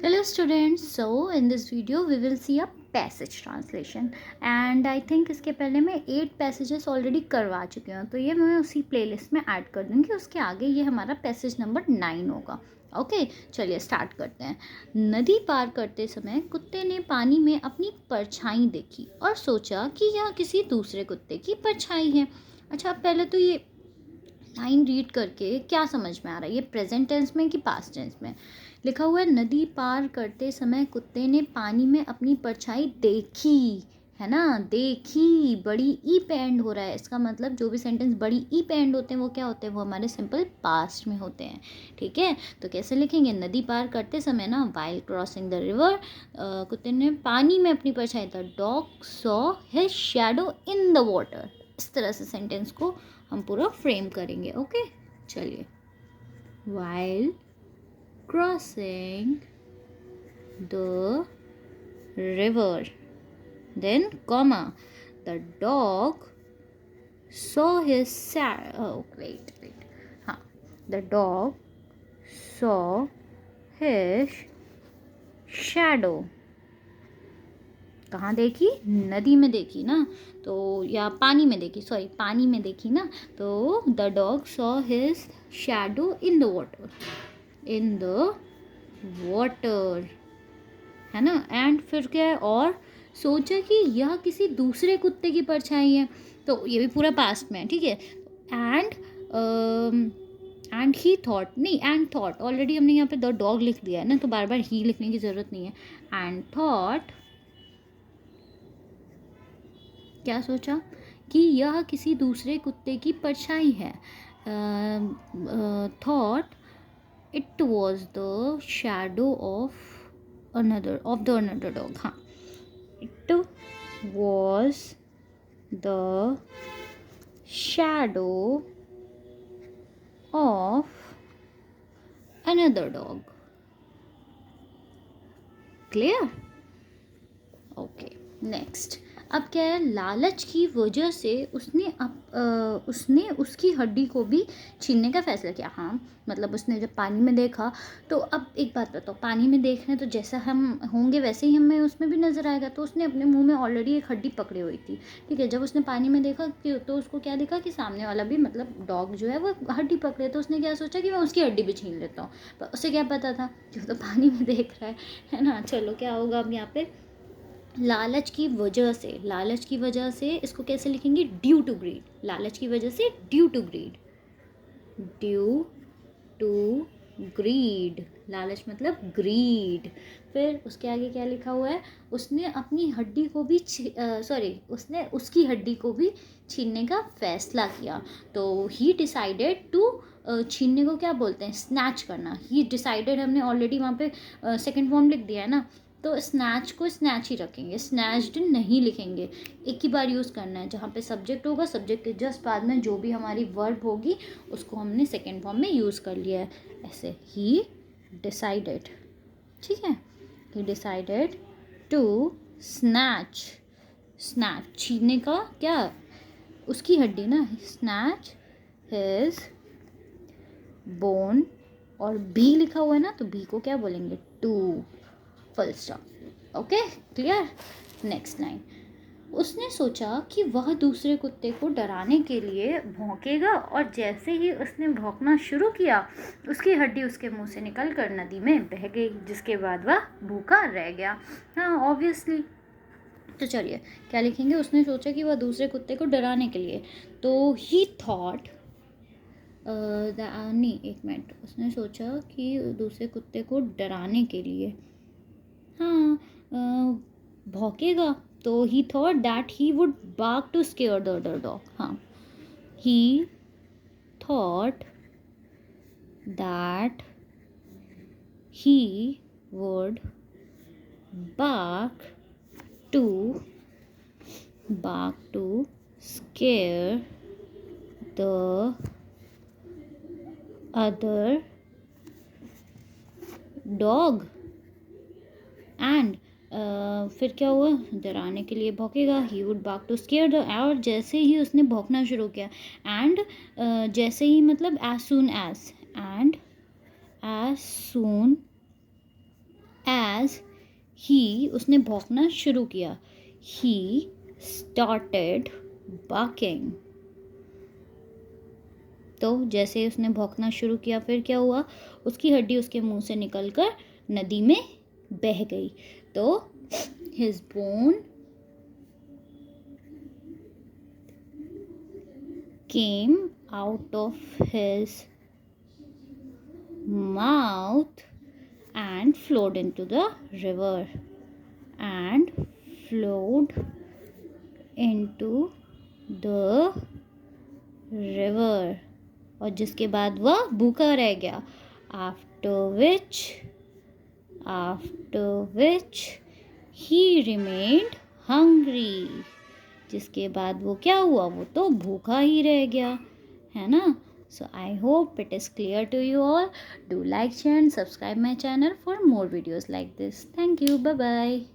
Hello students, so in this video we will see a passage translation and I think इसके पहले मैं 8 passages already करवा चुकी हूँ, तो ये मैं उसी playlist में ऐड कर दूँगी। उसके आगे ये हमारा पैसेज नंबर 9 होगा। ओके, चलिए स्टार्ट करते हैं। नदी पार करते समय कुत्ते ने पानी में अपनी परछाई देखी और सोचा कि यह किसी दूसरे कुत्ते की परछाई है। अच्छा, पहले तो ये लाइन रीड करके क्या समझ में आ रहा है, ये प्रेजेंट टेंस में कि पास्ट टेंस में लिखा हुआ है? नदी पार करते समय कुत्ते ने पानी में अपनी परछाई देखी, है ना, देखी। बड़ी ई पे एंड हो रहा है, इसका मतलब जो भी सेंटेंस बड़ी ई पे एंड होते हैं वो क्या होते हैं, वो हमारे सिंपल पास्ट में होते हैं। ठीक है, तो कैसे लिखेंगे? नदी पार करते समय ना, वाइल क्रॉसिंग द रिवर, कुत्ते ने पानी में अपनी परछाई, the dog saw his shadow in the water. इस तरह से सेंटेंस को हम पूरा फ्रेम करेंगे। ओके, चलिए। While crossing the river, then comma, the dog saw his the dog saw his shadow। कहाँ देखी? नदी में देखी ना, तो या पानी में देखी, सॉरी पानी में देखी ना, तो the dog saw his shadow in the water, in the water, है ना। एंड फिर क्या है, और सोचा कि यह किसी दूसरे कुत्ते की परछाई है, तो ये भी पूरा पास्ट में है। ठीक है, एंड ही थॉट, नहीं एंड थॉट, ऑलरेडी हमने यहाँ पे द डॉग लिख दिया है ना, तो बार बार ही लिखने की ज़रूरत नहीं है। एंड थॉट, क्या सोचा कि यह किसी दूसरे कुत्ते की परछाई है। Thought it was the shadow of another dog. हाँ, it was the shadow of another dog. Clear? Okay, next. अब क्या है, लालच की वजह से उसने उसकी हड्डी को भी छीनने का फैसला किया। हाँ, मतलब उसने जब पानी में देखा, तो अब एक बात बताओ, पानी में देख रहे हैं तो जैसा हम होंगे वैसे ही हमें उसमें भी नज़र आएगा, तो उसने अपने मुंह में ऑलरेडी एक हड्डी पकड़ी हुई थी। ठीक है, जब उसने पानी में देखा कि तो उसको क्या देखा कि सामने वाला भी, मतलब डॉग जो है वो हड्डी पकड़े, तो उसने क्या सोचा कि मैं उसकी हड्डी भी छीन लेता हूँ। पर उसे क्या पता था, जो तो पानी में देख रहा है ना। चलो, क्या होगा अब यहाँ पे? लालच की वजह से, लालच की वजह से इसको कैसे लिखेंगे? Due to greed. लालच की वजह से, due to greed, due to greed, लालच मतलब ग्रीड। फिर उसके आगे क्या लिखा हुआ है? उसने अपनी हड्डी को भी उसने उसकी हड्डी को भी छीनने का फैसला किया। तो ही डिसाइडेड टू, छीनने को क्या बोलते हैं? स्नैच करना। ही डिसाइडेड हमने ऑलरेडी वहाँ पे सेकंड फॉर्म लिख दिया है ना, तो स्नैच को स्नैच ही रखेंगे, स्नैच्ड नहीं लिखेंगे। एक ही बार यूज़ करना है, जहाँ पे सब्जेक्ट होगा, सब्जेक्ट के जस्ट बाद में जो भी हमारी वर्ब होगी उसको हमने सेकेंड फॉर्म में यूज़ कर लिया है। ऐसे, ही डिसाइडेड। ठीक है, he decided to snatch, snatch छीनने का, क्या, उसकी हड्डी ना, स्नैच हिज बोन, और बी लिखा हुआ है ना, तो बी को क्या बोलेंगे? To, full stop. Okay, clear? Next line. उसने सोचा कि वह दूसरे कुत्ते को डराने के लिए भौंकेगा, और जैसे ही उसने भौंकना शुरू किया, उसकी हड्डी उसके मुंह से निकलकर नदी में बह गई, जिसके बाद वह भूखा रह गया। हाँ, ऑब्वियसली। तो चलिए, क्या लिखेंगे? उसने सोचा कि वह दूसरे कुत्ते को डराने के लिए, तो ही थॉट, नहीं एक मिनट, उसने सोचा कि दूसरे कुत्ते को डराने के लिए, हाँ, भौंकेगा, तो he thought that he would bark to scare the other dog. हाँ, he thought that he would bark to scare the other dog। And फिर क्या हुआ? डराने के लिए भौंकेगा, he would bark to scare the, और जैसे ही उसने भौंकना शुरू किया, एंड जैसे ही मतलब as soon as, and as soon as he, उसने भौंकना शुरू किया, ही स्टार्टेड बार्किंग। तो जैसे उसने भौंकना शुरू किया फिर क्या हुआ, उसकी हड्डी उसके मुंह से निकलकर नदी में बह गई। तो his bone came out of his mouth and flowed into the river and flowed into the river, और जिसके बाद वह भूखा रह गया। after which he remained hungry, जिसके बाद वो क्या हुआ, वो तो भूखा ही रह गया, है ना। So I hope it is clear to you all. Do like, share and subscribe my channel for more videos like this. Thank you. Bye bye.